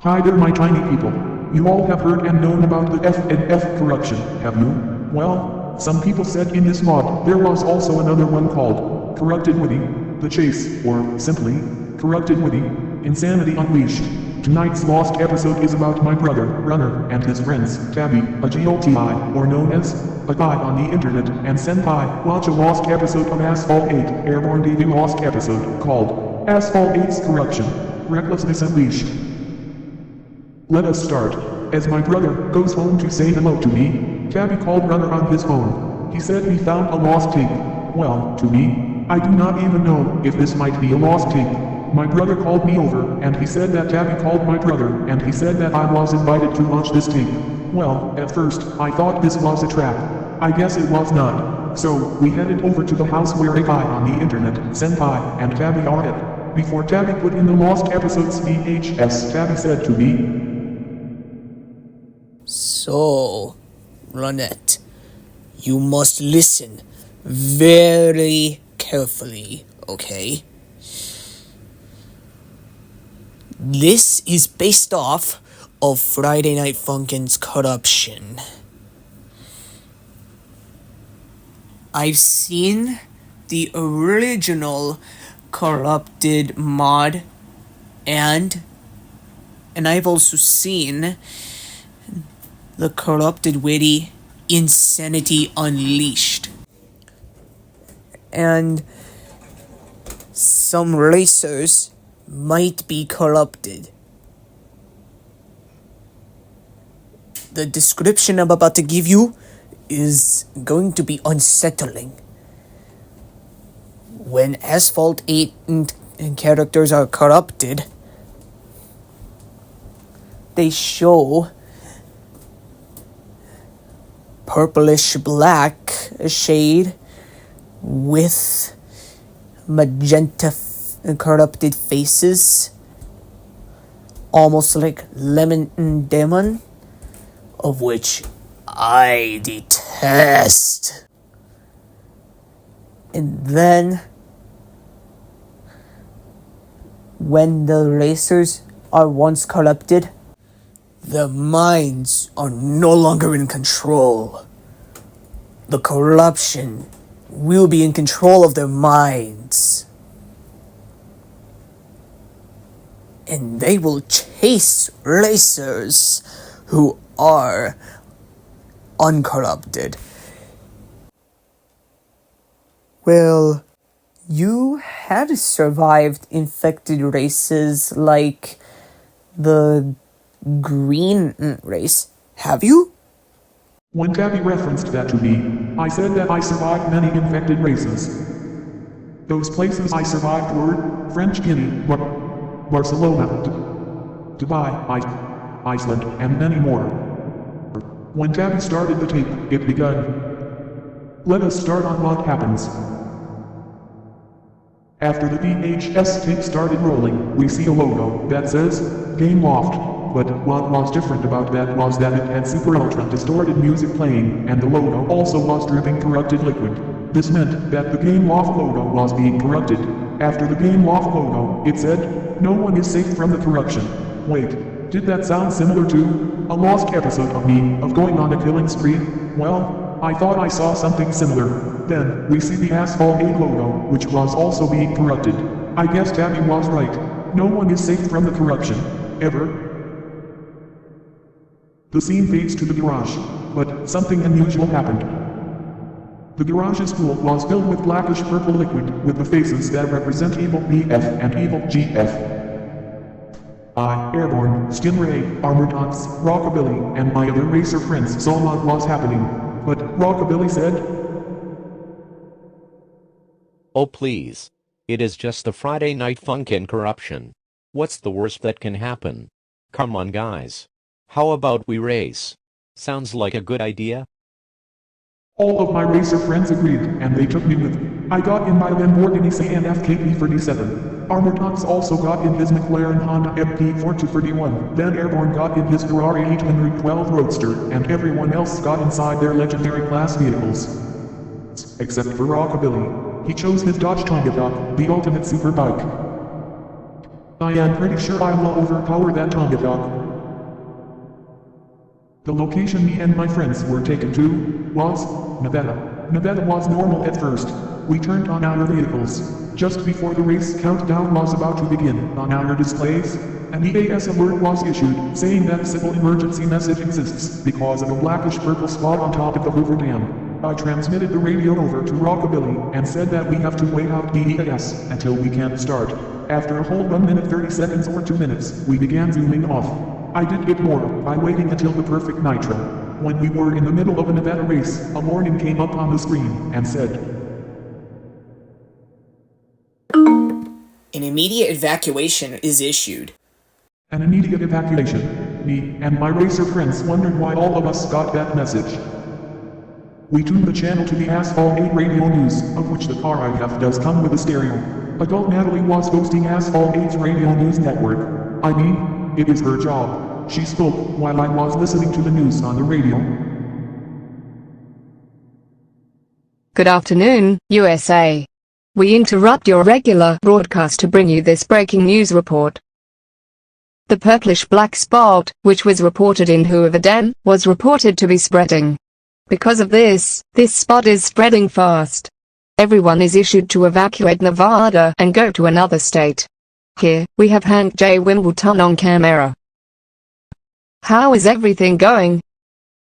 Hi there my tiny people. You all have heard and known about the F and F corruption, have you? Well, some people said in this mod there was also another one called Corrupted Witty, The Chase, or simply, Corrupted Witty, Insanity Unleashed. Tonight's lost episode is about my brother, Runner, and his friends, Tabby, a GTI, or known as, a guy on the internet, and Senpai. Watch a lost episode of Asphalt 8, Airborne DV lost episode, called Asphalt 8's Corruption, Recklessness Unleashed. Let us start. As my brother goes home to say hello to me, Tabby called Runner on his phone. He said he found a lost tape. Well, to me, I do not even know if this might be a lost tape. My brother called me over, and he said that Tabby called my brother, and he said that I was invited to watch this tape. Well, at first, I thought this was a trap. I guess it was not. So, we headed over to the house where a guy on the internet, Senpai, and Tabby are at. Before Tabby put in the lost episodes VHS, Tabby said to me, "So, Ronette, you must listen very carefully, okay? This is based off of Friday Night Funkin's Corruption. I've seen the original Corrupted mod, and I've also seen the Corrupted Witty Insanity Unleashed. And some racers might be corrupted. The description I'm about to give you is going to be unsettling. When Asphalt 8 and characters are corrupted, they show purplish black shade with magenta corrupted faces, almost like lemon and demon, of which I detest. And then, when the racers are once corrupted, their minds are no longer in control. The corruption will be in control of their minds. And they will chase racers who are uncorrupted. Well, you have survived infected races like the green race, have you? When Tabby referenced that to me, I said that I survived many infected races. Those places I survived were French Guinea, Barcelona, Dubai, Iceland, and many more. When Tabby started the tape, it begun. Let us start on what happens. After the VHS tape started rolling, we see a logo that says, Game Loft. But what was different about that was that it had super ultra distorted music playing, and the logo also was dripping corrupted liquid. This meant that the Game Loft logo was being corrupted. After the Game Loft logo, it said, no one is safe from the corruption. Wait, did that sound similar to a lost episode of me, of going on a killing spree? Well, I thought I saw something similar. Then, we see the Asphalt 8 logo, which was also being corrupted. I guess Tabby was right. No one is safe from the corruption. Ever. The scene fades to the garage, but something unusual happened. The garage's pool was filled with blackish purple liquid with the faces that represent Evil BF and Evil GF. I, Airborne, Stingray, Armored Tots, Rockabilly, and my other racer friends saw what was happening, but Rockabilly said, "Oh please. It is just the Friday Night Funkin' corruption. What's the worst that can happen? Come on guys. How about we race? Sounds like a good idea." All of my racer friends agreed, and they took me with. I got in my Lamborghini CNF KP37. Armored Tots also got in his McLaren Honda MP4231. Then Airborne got in his Ferrari 812 Roadster, and everyone else got inside their legendary class vehicles. Except for Rockabilly. He chose his Dodge Tonga, the ultimate superbike. I am pretty sure I will overpower that Tonga dog. The location me and my friends were taken to was Nevada. Nevada was normal at first. We turned on our vehicles. Just before the race countdown was about to begin, on our displays, an 8’s alert was issued, saying that a civil emergency message exists because of a blackish-purple spot on top of the Hoover Dam. I transmitted the radio over to Rockabilly and said that we have to wait out the 8’s until we can start. After a whole 1 minute 30 seconds or 2 minutes, we began zooming off. I did it more by waiting until the perfect nitro. When we were in the middle of a Nevada race, a warning came up on the screen and said, An immediate evacuation is issued. An immediate evacuation. Me and my racer friends wondered why all of us got that message. We tuned the channel to the Asphalt 8 radio news, of which the car I have does come with a stereo. Adult Natalie was hosting Asphalt 8's radio news network. I mean, it is her job. She spoke while I was listening to the news on the radio. Good afternoon, USA. We interrupt your regular broadcast to bring you this breaking news report. The purplish black spot, which was reported in Hoover Dam, was reported to be spreading. Because of this spot is spreading fast. Everyone is issued to evacuate Nevada and go to another state. Here, we have Hank J. Wimbledon on camera. How is everything going?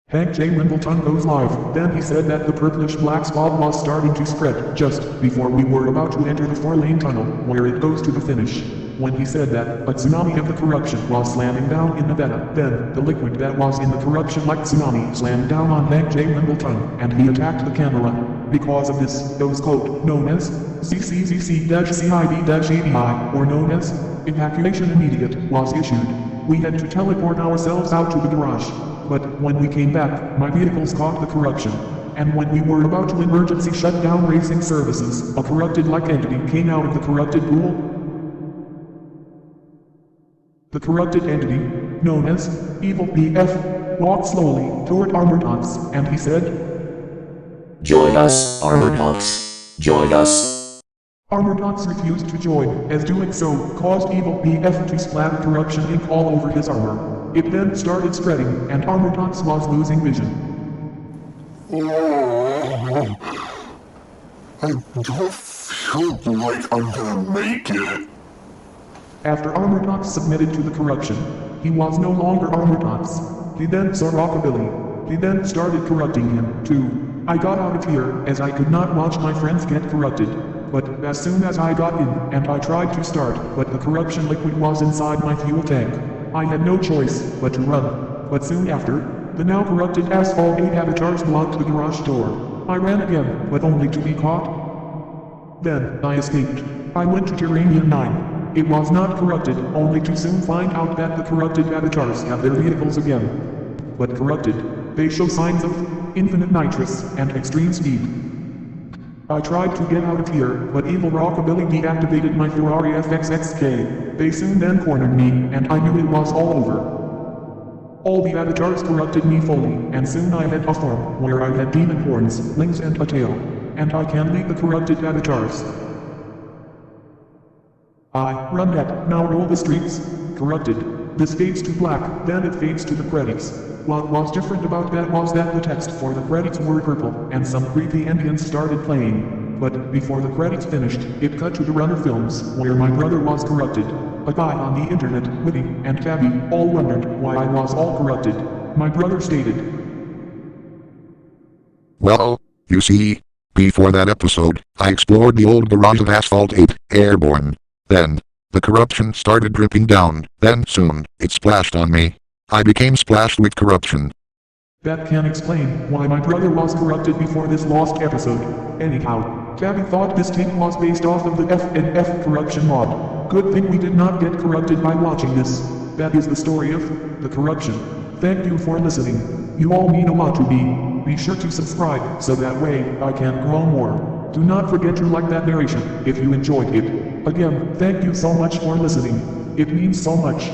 Hank J. Wimbledon goes live. Then he said that the purplish black spot was starting to spread just before we were about to enter the 4-lane tunnel where it goes to the finish. When he said that, a tsunami of the corruption was slamming down in Nevada. Then, the liquid that was in the corruption like tsunami slammed down on Hank J. Wimbledon, and he attacked the camera. Because of this, those quote, known as CCZC-CIB-ABI, or known as evacuation immediate, was issued. We had to teleport ourselves out to the garage. But when we came back, my vehicles caught the corruption. And when we were about to emergency shut down racing services, a corrupted-like entity came out of the corrupted pool. The corrupted entity, known as Evil BF, walked slowly toward Armordox, and he said, "Join us, Armordox. Join us." Armordox refused to join, as doing so caused Evil BF to splatter corruption ink all over his armor. It then started spreading, and Armordox was losing vision. I don't feel like I'm gonna make it. After Armordox submitted to the corruption, he was no longer Armordox. He then saw Rockabilly. He then started corrupting him, too. I got out of here, as I could not watch my friends get corrupted. But as soon as I got in, and I tried to start, but the corruption liquid was inside my fuel tank. I had no choice but to run. But soon after, the now corrupted Asphalt 8 avatars blocked the garage door. I ran again, but only to be caught. Then, I escaped. I went to Terranium 9. It was not corrupted, only to soon find out that the corrupted avatars have their vehicles again. But corrupted, they show signs of infinite nitrous and extreme speed. I tried to get out of here, but Evil Rockabilly deactivated my Ferrari FXXK. They soon then cornered me, and I knew it was all over. All the avatars corrupted me fully, and soon I had a form where I had demon horns, wings and a tail. And I can lead the corrupted avatars. I run that, now roll the streets. Corrupted. This fades to black, then it fades to the credits. What was different about that was that the text for the credits were purple, and some creepy ambience started playing. But before the credits finished, it cut to the Runner films, where my brother was corrupted. A guy on the internet, Witty, and Tabby, all wondered why I was all corrupted. My brother stated, Well, you see, before that episode, I explored the old garage of Asphalt 8, Airborne. Then, the corruption started dripping down, then soon, it splashed on me. I became splashed with corruption. That can explain why my brother was corrupted before this lost episode. Anyhow, Tabby thought this tape was based off of the F&F corruption mod. Good thing we did not get corrupted by watching this. That is the story of the corruption. Thank you for listening. You all mean a lot to me. Be sure to subscribe so that way I can grow more. Do not forget to like that narration if you enjoyed it. Again, thank you so much for listening. It means so much.